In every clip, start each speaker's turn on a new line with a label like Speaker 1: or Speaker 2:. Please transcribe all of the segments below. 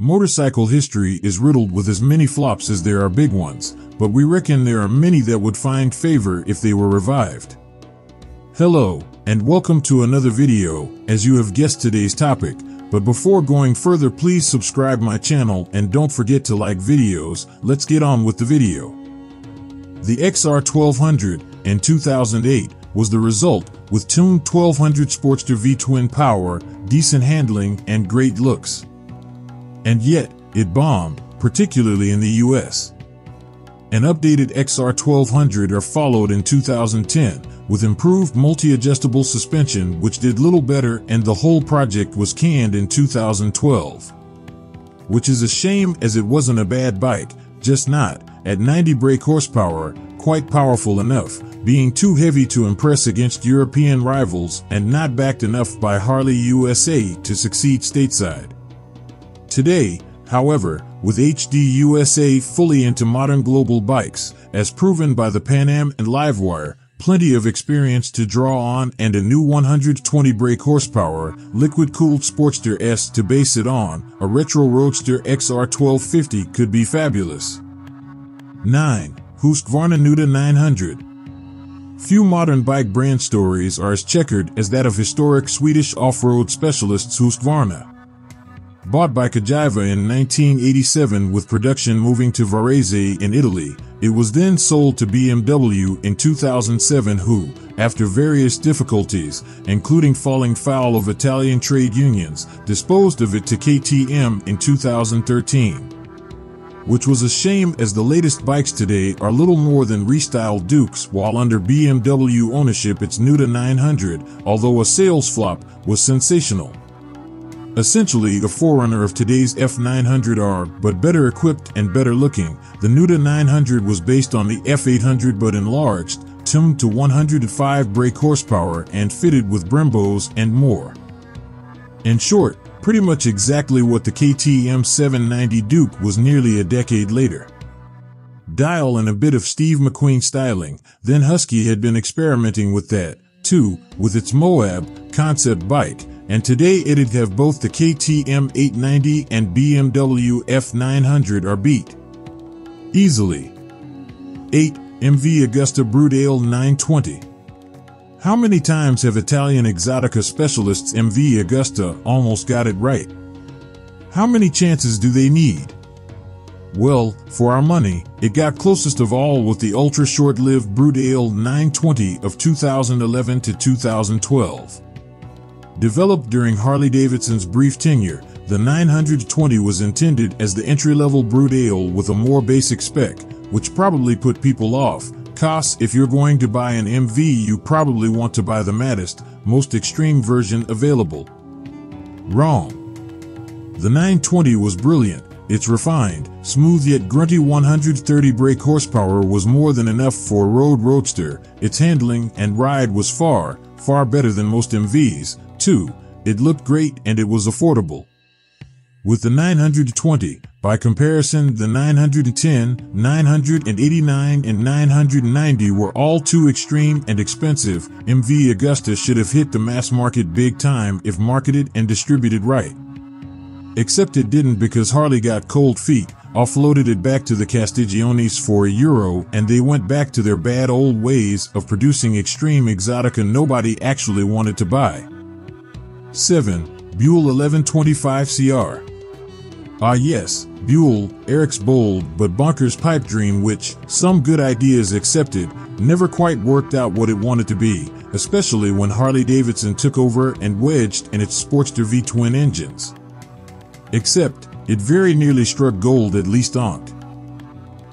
Speaker 1: Motorcycle history is riddled with as many flops as there are big ones, but we reckon there are many that would find favor if they were revived. Hello, and welcome to another video, as you have guessed today's topic, but before going further, please subscribe my channel and don't forget to like videos. Let's get on with the video. The XR1200 in 2008 was the result, with tuned 1200 Sportster V-twin power, decent handling, and great looks. And yet, it bombed, particularly in the US. An updated XR1200 are followed in 2010, with improved multi-adjustable suspension which did little better, and the whole project was canned in 2012. Which is a shame, as it wasn't a bad bike, just not, at 90 brake horsepower, quite powerful enough, being too heavy to impress against European rivals, and not backed enough by Harley USA to succeed stateside. Today, however, with HD USA fully into modern global bikes, as proven by the Pan Am and Livewire, plenty of experience to draw on, and a new 120 brake horsepower, liquid-cooled Sportster S to base it on, a retro roadster XR1250 could be fabulous. 9. Husqvarna Nuda 900. Few modern bike brand stories are as checkered as that of historic Swedish off-road specialists Husqvarna. Bought by Cagiva in 1987 with production moving to Varese in Italy, it was then sold to BMW in 2007 who, after various difficulties, including falling foul of Italian trade unions, disposed of it to KTM in 2013. Which was a shame, as the latest bikes today are little more than restyled Dukes, while under BMW ownership its Nuda 900, although a sales flop, was sensational. Essentially a forerunner of today's F900R, but better equipped and better looking, the Nuda 900 was based on the F800 but enlarged, tuned to 105 brake horsepower and fitted with Brembos and more. In short, pretty much exactly what the KTM 790 Duke was nearly a decade later. Dial and a bit of Steve McQueen styling, then Husky had been experimenting with that, too, with its Moab concept bike, and today it'd have both the KTM 890 and BMW F900 are beat easily. 8. MV Agusta Brut Ale 920. How many times have Italian Exotica specialists MV Agusta almost got it right? How many chances do they need? Well, for our money, it got closest of all with the ultra short-lived Brut Ale 920 of 2011 to 2012. Developed during Harley-Davidson's brief tenure, the 920 was intended as the entry-level Brut Ale with a more basic spec, which probably put people off, cause if you're going to buy an MV you probably want to buy the maddest, most extreme version available. Wrong. The 920 was brilliant. Its refined, smooth yet grunty 130 brake horsepower was more than enough for a road roadster. Its handling and ride was far, far better than most MVs. 2. It looked great and it was affordable. With the 920, by comparison, the 910, 989 and 990 were all too extreme and expensive. MV Agusta should have hit the mass market big time if marketed and distributed right. Except it didn't, because Harley got cold feet, offloaded it back to the Castigliones for €1, and they went back to their bad old ways of producing extreme exotica nobody actually wanted to buy. 7. Buell 1125 CR. Ah yes, Buell, Eric's bold but bonkers pipe dream which, some good ideas accepted, never quite worked out what it wanted to be, especially when Harley-Davidson took over and wedged in its Sportster V-twin engines. Except, it very nearly struck gold, at least onked.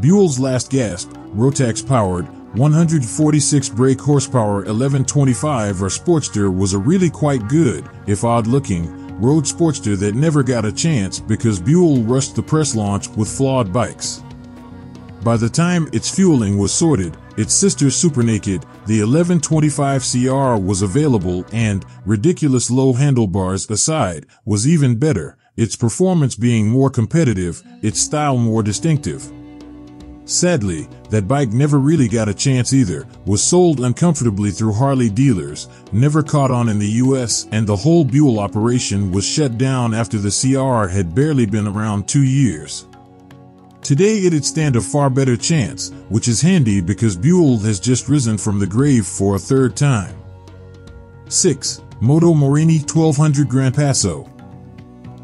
Speaker 1: Buell's last gasp, Rotax-powered, 146 brake horsepower 1125 or Sportster was a really quite good, if odd-looking, road Sportster that never got a chance because Buell rushed the press launch with flawed bikes. By the time its fueling was sorted, its sister Supernaked, the 1125 CR was available and, ridiculous low handlebars aside, was even better, its performance being more competitive, its style more distinctive. Sadly, that bike never really got a chance either, was sold uncomfortably through Harley dealers, never caught on in the US, and the whole Buell operation was shut down after the CR had barely been around 2 years. Today it'd stand a far better chance, which is handy because Buell has just risen from the grave for a third time. 6. Moto Morini 1200 Gran Passo.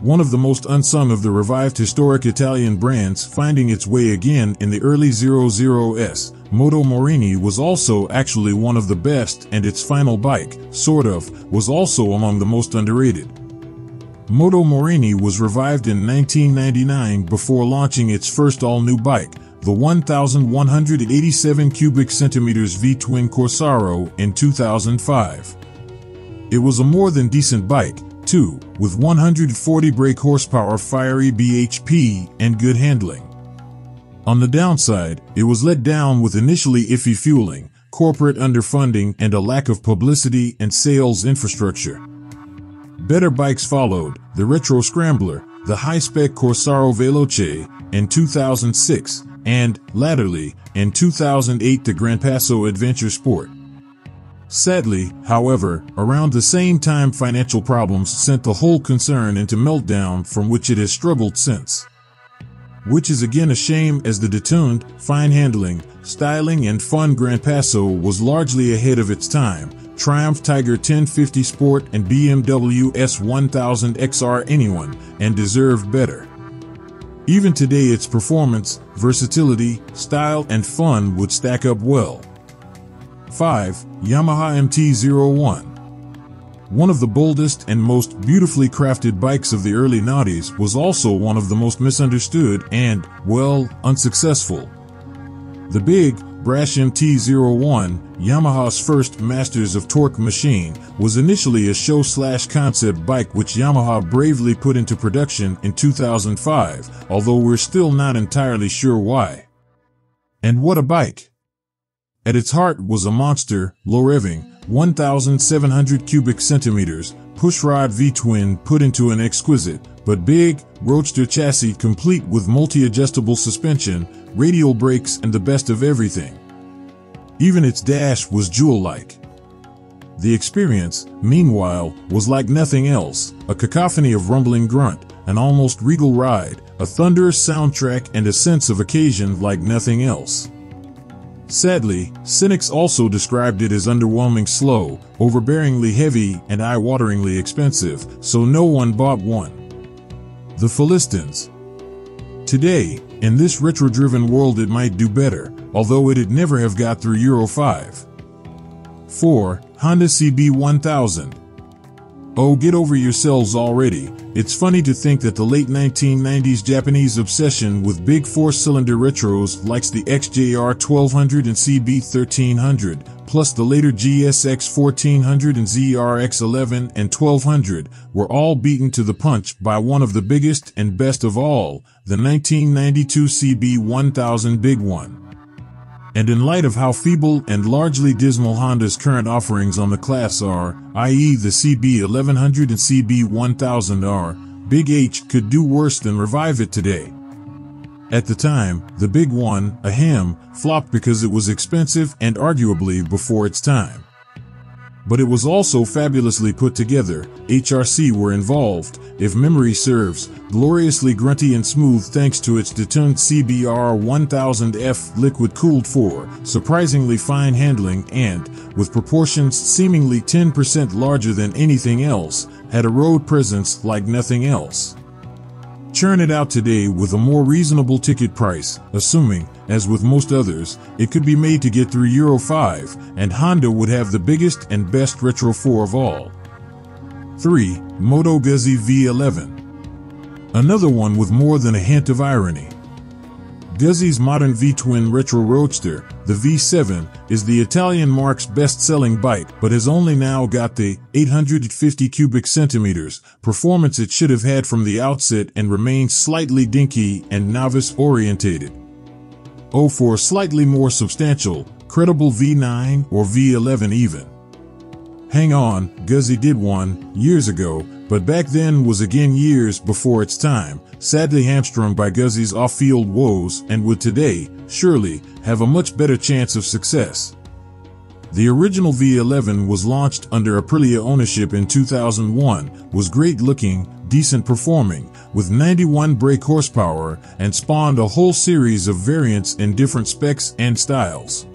Speaker 1: One of the most unsung of the revived historic Italian brands, finding its way again in the early 00s, Moto Morini was also actually one of the best, and its final bike, sort of, was also among the most underrated. Moto Morini was revived in 1999 before launching its first all-new bike, the 1,187 cubic centimeters V-twin Corsaro, in 2005. It was a more than decent bike, too, with 140 brake horsepower, fiery bhp, and good handling. On the downside, it was let down with initially iffy fueling, corporate underfunding, and a lack of publicity and sales infrastructure. Better bikes followed, the Retro Scrambler, the high-spec Corsaro Veloce, in 2006, and, latterly, in 2008 the Gran Passo Adventure Sport. Sadly, however, around the same time financial problems sent the whole concern into meltdown, from which it has struggled since. Which is again a shame, as the detuned, fine handling, styling and fun Gran Passo was largely ahead of its time, Triumph Tiger 1050 Sport and BMW S1000 XR anyone, and deserved better. Even today its performance, versatility, style and fun would stack up well. 5. Yamaha MT-01. One of the boldest and most beautifully crafted bikes of the early noughties, was also one of the most misunderstood and, well, unsuccessful. The big, brash MT-01, Yamaha's first Masters of Torque machine, was initially a show/concept bike which Yamaha bravely put into production in 2005, although we're still not entirely sure why. And what a bike! At its heart was a monster, low-revving, 1,700 cubic centimeters, pushrod V-twin put into an exquisite, but big, roadster chassis complete with multi-adjustable suspension, radial brakes and the best of everything. Even its dash was jewel-like. The experience, meanwhile, was like nothing else, a cacophony of rumbling grunt, an almost regal ride, a thunderous soundtrack and a sense of occasion like nothing else. Sadly, cynics also described it as underwhelming slow, overbearingly heavy, and eye-wateringly expensive, so no one bought one. The Philistines. Today, in this retro-driven world it might do better, although it'd never have got through Euro 5. 4. Honda CB1000. Oh, get over yourselves already. It's funny to think that the late 1990s Japanese obsession with big four-cylinder retros likes the XJR 1200 and CB 1300, plus the later GSX 1400 and ZRX 11 and 1200, were all beaten to the punch by one of the biggest and best of all, the 1992 CB 1000 Big One. And in light of how feeble and largely dismal Honda's current offerings on the class are, i.e. the CB 1100 and CB 1000 are, Big H could do worse than revive it today. At the time, the Big One, ahem, flopped because it was expensive and arguably before its time. But it was also fabulously put together. HRC were involved, if memory serves, gloriously grunty and smooth thanks to its detuned CBR 1000F liquid-cooled 4, surprisingly fine handling and, with proportions seemingly 10% larger than anything else, had a road presence like nothing else. Churn it out today with a more reasonable ticket price, assuming, as with most others, it could be made to get through Euro 5, and Honda would have the biggest and best Retro 4 of all. 3. Moto Guzzi V11. Another one with more than a hint of irony. Guzzi's modern V-twin retro roadster, the V7, is the Italian marque's best-selling bike, but has only now got the 850 cubic centimeters performance it should have had from the outset and remains slightly dinky and novice-orientated. Oh, for a slightly more substantial, credible V9 or V11 even. Hang on, Guzzi did one, years ago, but back then was again years before its time, sadly hamstrung by Guzzi's off-field woes, and would today, surely, have a much better chance of success. The original V11 was launched under Aprilia ownership in 2001, was great looking, decent performing, with 91 brake horsepower, and spawned a whole series of variants in different specs and styles.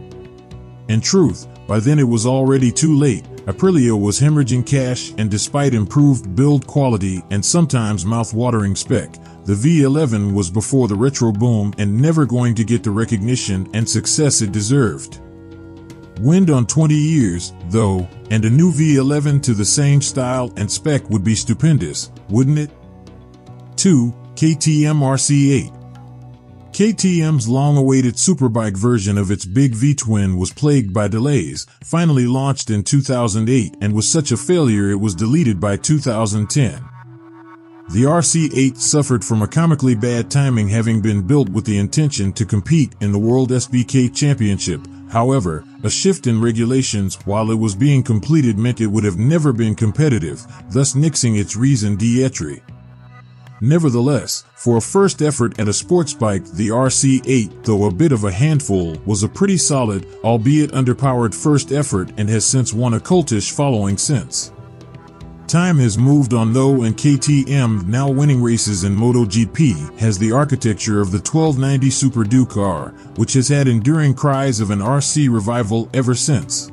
Speaker 1: In truth, by then it was already too late. Aprilia was hemorrhaging cash, and despite improved build quality and sometimes mouth-watering spec, the V11 was before the retro boom and never going to get the recognition and success it deserved. Wind on 20 years, though, and a new V11 to the same style and spec would be stupendous, wouldn't it? 2. KTM RC8. KTM's long-awaited superbike version of its big V-twin was plagued by delays, finally launched in 2008, and was such a failure it was deleted by 2010. The RC8 suffered from a comically bad timing, having been built with the intention to compete in the World SBK Championship. However, a shift in regulations while it was being completed meant it would have never been competitive, thus nixing its raison d'etre. Nevertheless, for a first effort at a sports bike, the RC8, though a bit of a handful, was a pretty solid, albeit underpowered first effort, and has since won a cultish following since. Time has moved on though, and KTM, now winning races in MotoGP, has the architecture of the 1290 Super Duke R, which has had enduring cries of an RC revival ever since.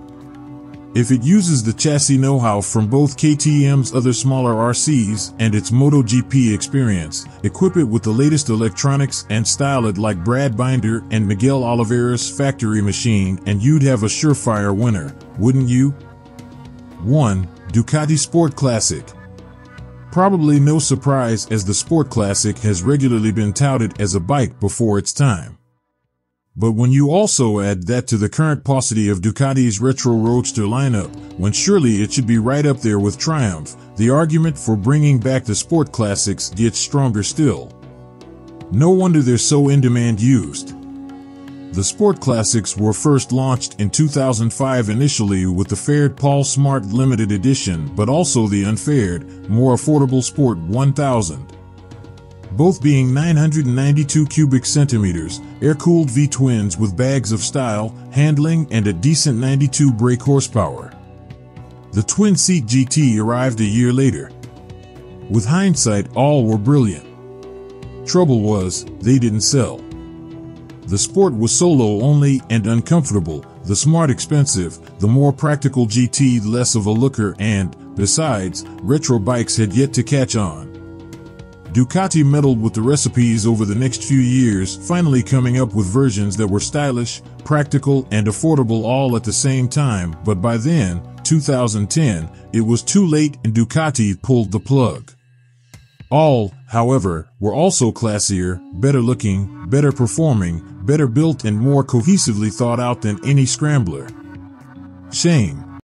Speaker 1: If it uses the chassis know-how from both KTM's other smaller RCs and its MotoGP experience, equip it with the latest electronics and style it like Brad Binder and Miguel Oliveira's factory machine, and you'd have a surefire winner, wouldn't you? 1. Ducati Sport Classic. Probably no surprise, as the Sport Classic has regularly been touted as a bike before its time. But when you also add that to the current paucity of Ducati's retro roadster lineup, when surely it should be right up there with Triumph, the argument for bringing back the Sport Classics gets stronger still. No wonder they're so in demand used. The Sport Classics were first launched in 2005 initially with the faired Paul Smart limited edition, but also the unfaired, more affordable Sport 1000. Both being 992 cubic centimeters, air-cooled V-twins with bags of style, handling, and a decent 92 brake horsepower. The twin-seat GT arrived a year later. With hindsight, all were brilliant. Trouble was, they didn't sell. The Sport was solo only and uncomfortable, the Smart expensive, the more practical GT less of a looker, and, besides, retro bikes had yet to catch on. Ducati meddled with the recipes over the next few years, finally coming up with versions that were stylish, practical, and affordable all at the same time, but by then, 2010, it was too late and Ducati pulled the plug. All, however, were also classier, better looking, better performing, better built, and more cohesively thought out than any scrambler. Shame.